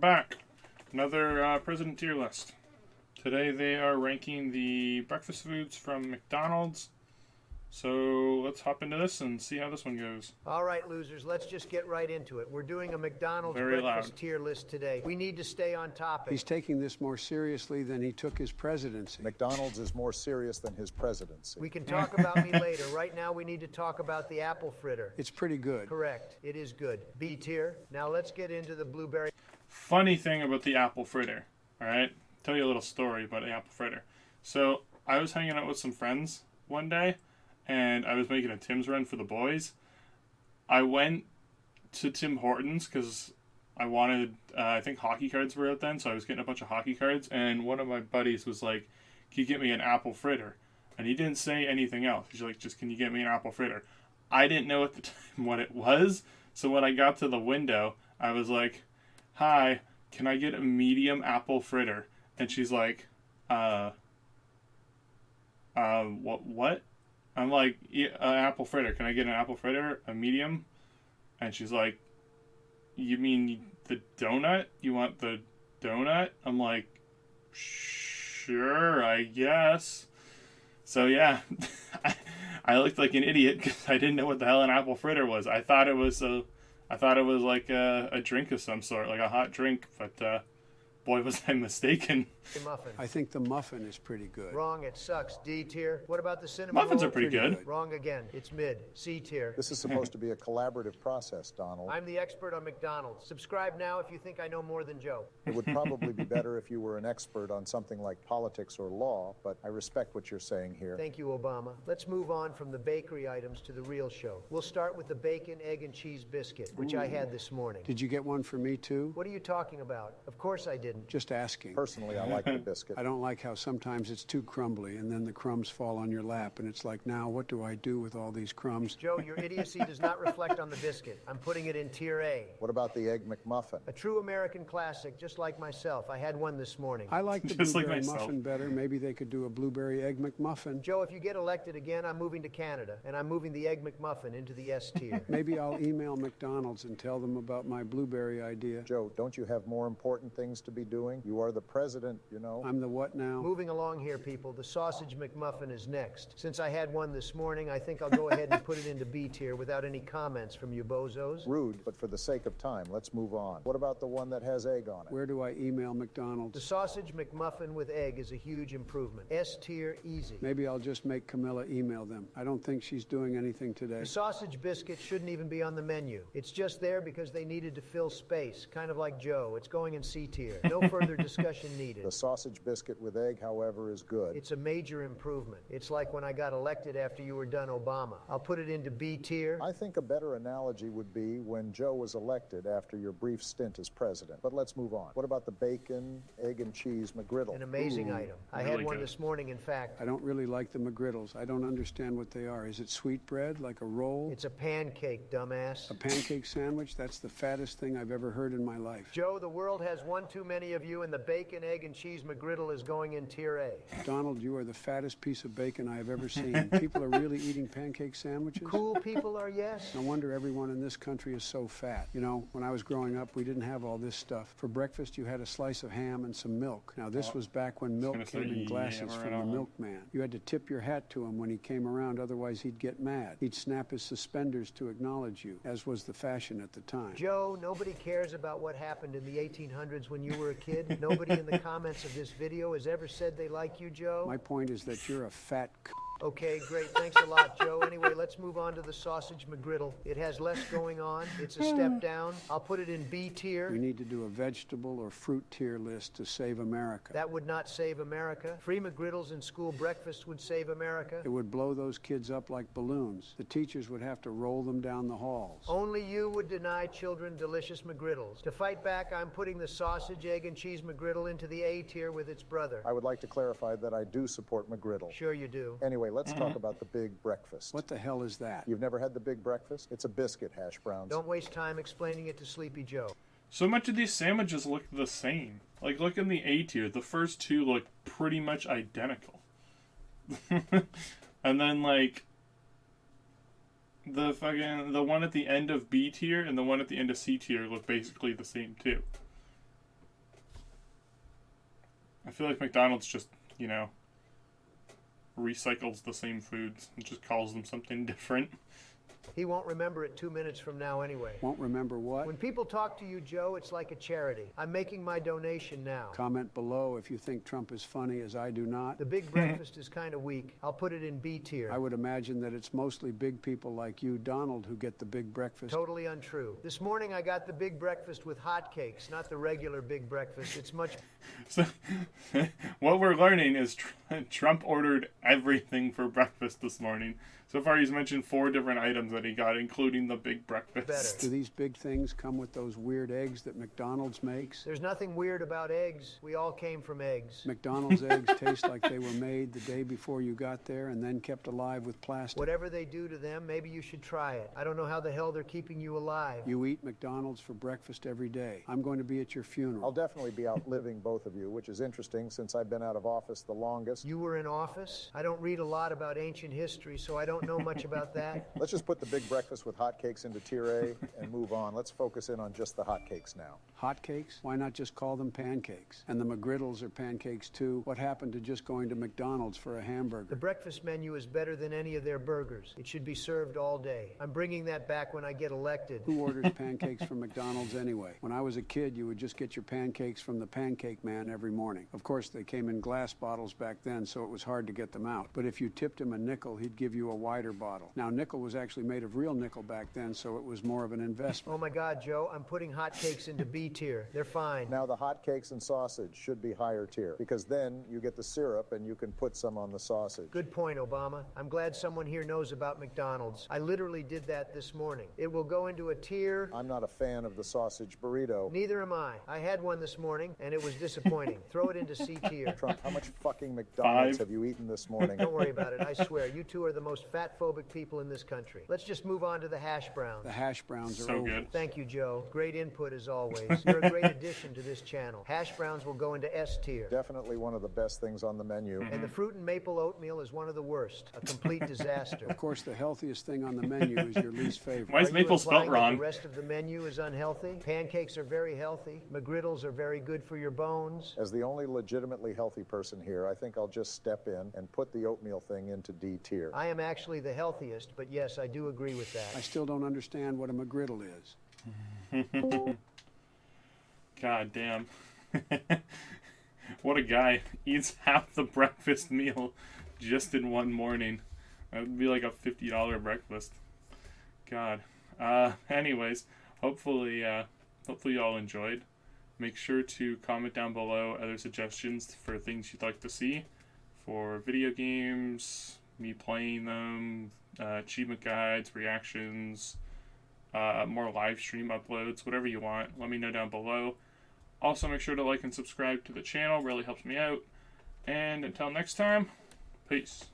back. Another President tier list. Today they are ranking the breakfast foods from McDonald's. So let's hop into this and see how this one goes. All right, losers, let's just get right into it. We're doing a McDonald's Very breakfast loud. tier list today. We need to stay on topic. He's taking this more seriously than he took his presidency. McDonald's is more serious than his presidency. We can talk about me later. Right now, we need to talk about the apple fritter. It's pretty good. Correct. It is good. B tier. Now let's get into the blueberry. Funny thing about the apple fritter, alright? Tell you a little story about the apple fritter. So, I was hanging out with some friends one day, and I was making a Tim's run for the boys. I went to Tim Hortons because I wanted, I think hockey cards were out then, so I was getting a bunch of hockey cards, and one of my buddies was like, can you get me an apple fritter? And he didn't say anything else. He's like, just can you get me an apple fritter? I didn't know at the time what it was, so when I got to the window, I was like, hi, can I get a medium apple fritter? And she's like, what? I'm like, yeah, an apple fritter. Can I get an apple fritter? A medium? And she's like, you mean the donut? You want the donut? I'm like, sure, I guess. So yeah, I looked like an idiot because I didn't know what the hell an apple fritter was. I thought it was like a drink of some sort, like a hot drink, but boy, was I mistaken. Muffin. I think the muffin is pretty good. Wrong, it sucks. D tier. What about the cinnamon Muffins roll? are pretty good. Wrong again. It's mid. C tier. This is supposed to be a collaborative process, Donald. I'm the expert on McDonald's. Subscribe now if you think I know more than Joe. It would probably be better if you were an expert on something like politics or law, but I respect what you're saying here. Thank you, Obama. Let's move on from the bakery items to the real show. We'll start with the bacon, egg, and cheese biscuit, which I had this morning. Did you get one for me too? What are you talking about? Of course I didn't. Just asking. Personally, I like the biscuit. I don't like how sometimes it's too crumbly and then the crumbs fall on your lap and it's like, now what do I do with all these crumbs? Joe, your idiocy does not reflect on the biscuit. I'm putting it in tier A. What about the Egg McMuffin? A true American classic, just like myself. I had one this morning. I like the Just like blueberry myself. muffin better. Maybe they could do a blueberry egg McMuffin. Joe, if you get elected again, I'm moving to Canada, and I'm moving the Egg McMuffin into the S tier. Maybe I'll email McDonald's and tell them about my blueberry idea. Joe, don't you have more important things to be doing? You are the president, you know. I'm the what now? Moving along here, people, the sausage McMuffin is next. Since I had one this morning, I think I'll go ahead and put it into B tier without any comments from you bozos. Rude, but for the sake of time, let's move on. What about the one that has egg on it? Where do I email The McDonald's? sausage McMuffin with egg is a huge improvement. S tier, easy. Maybe I'll just make Camilla email them. I don't think she's doing anything today. The sausage biscuit shouldn't even be on the menu. It's just there because they needed to fill space, kind of like Joe. It's going in C tier. No further discussion needed. The sausage biscuit with egg, however, is good. It's a major improvement. It's like when I got elected after you were done Obama. I'll put it into B tier. I think a better analogy would be when Joe was elected after your brief stint as president. But let's move on. What about the bacon, egg, and cheese McGriddle? An amazing item. I really had one good. this morning, in fact. I don't really like the McGriddles. I don't understand what they are. Is it sweet bread, like a roll? It's a pancake, dumbass. A pancake sandwich? That's the fattest thing I've ever heard in my life. Joe, the world has one too many of you, and the bacon, egg, and cheese McGriddle is going in tier A. Donald, you are the fattest piece of bacon I have ever seen. People are really eating pancake sandwiches? Cool people are yes. No wonder everyone in this country is so fat. You know, when I was growing up, we didn't have all this stuff. For breakfast, you had a slice of ham and some milk. Now, this was back when milk gonna came say, in glasses yeah, from right the on. milkman. You had to tip your hat to him when he came around, otherwise he'd get mad. He'd snap his suspenders to acknowledge you, as was the fashion at the time. Joe, nobody cares about what happened in the 1800s when you were a kid. Nobody in the comments of this video has ever said they like you, Joe. My point is that you're a fat c***. Okay, great. Thanks a lot, Joe. Anyway, let's move on to the sausage McGriddle. It has less going on. It's a step down. I'll put it in B We tier. need to do a vegetable or fruit tier list to save America. That would not save America. Free McGriddles and school breakfast would save America. It would blow those kids up like balloons. The teachers would have to roll them down the halls. Only you would deny children delicious McGriddles. To fight back, I'm putting the sausage, egg, and cheese McGriddle into the A tier with its brother. I would like to clarify that I do support McGriddle. Sure you do. Anyway, let's talk about the big breakfast. What the hell is that? You've never had the big breakfast? It's a biscuit, hash browns. Don't waste time explaining it to Sleepy Joe. So much of these sandwiches look the same. Like, look in the A tier. The first two look pretty much identical. And then, like, the one at the end of B tier and the one at the end of C tier look basically the same too. I feel like McDonald's just, recycles the same foods and just calls them something different. He won't remember it 2 minutes from now anyway. Won't remember what? When people talk to you, Joe, it's like a charity. I'm making my donation now. Comment below if you think Trump is funny, as I do not. The big breakfast is kind of weak. I'll put it in B tier. I would imagine that it's mostly big people like you, Donald, who get the big breakfast. Totally untrue. This morning I got the big breakfast with hotcakes, not the regular big breakfast. It's much... So, what we're learning is Trump ordered everything for breakfast this morning. So far, he's mentioned 4 different items that he got, including the big breakfast. Better. Do these big things come with those weird eggs that McDonald's makes? There's nothing weird about eggs. We all came from eggs. McDonald's eggs taste like they were made the day before you got there and then kept alive with plastic. Whatever they do to them, maybe you should try it. I don't know how the hell they're keeping you alive. You eat McDonald's for breakfast every day. I'm going to be at your funeral. I'll definitely be outliving both of you, which is interesting since I've been out of office the longest. You were in office? I don't read a lot about ancient history, so I don't know much about that. Let's just put the big breakfast with hotcakes into tier A and move on. Let's focus in on just the hotcakes now. Hotcakes? Why not just call them pancakes? And the McGriddles are pancakes too. What happened to just going to McDonald's for a hamburger? The breakfast menu is better than any of their burgers. It should be served all day. I'm bringing that back when I get elected. Who orders pancakes from McDonald's anyway? When I was a kid, you would just get your pancakes from the Pancake Man every morning. Of course, they came in glass bottles back then, so it was hard to get them out. But if you tipped him a nickel, he'd give you a wider bottle. Now, nickel was actually made of real nickel back then, so it was more of an investment. Oh my God, Joe, I'm putting hotcakes into B tier. They're fine. Now the hotcakes and sausage should be higher tier because then you get the syrup and you can put some on the sausage. Good point, Obama. I'm glad someone here knows about McDonald's. I literally did that this morning. It will go into a tier. I'm not a fan of the sausage burrito. Neither am I. I had one this morning, and it was disappointing. Throw it into C tier. Trump, how much fucking McDonald's 5. have you eaten this morning? Don't worry about it. I swear, you two are the most fat-phobic people in this country. Let's just move on to the hash browns. The hash browns are So over. good. Thank you, Joe. Great input as always. You're a great addition to this channel. Hash browns will go into S tier. Definitely one of the best things on the menu. And the fruit and maple oatmeal is one of the worst. A complete disaster. Of course, the healthiest thing on the menu is your least favorite. Why is Are you maple spelt implying that wrong? The rest of the menu is unhealthy? Pancakes are very healthy. McGriddles are very good for your bones. As the only legitimately healthy person here, I think I'll just step in and put the oatmeal thing into D tier. I am actually the healthiest, but yes, I do agree with I that. still don't understand what a McGriddle is. God damn. What a guy. Eats half the breakfast meal just in one morning. That would be like a $50 breakfast. God. Anyways, hopefully y'all enjoyed. Make sure to comment down below other suggestions for things you'd like to see for video games, me playing them, achievement guides, reactions, more live stream uploads, whatever you want. Let me know down below. Also, make sure to like and subscribe to the channel. Really helps me out. And until next time, peace.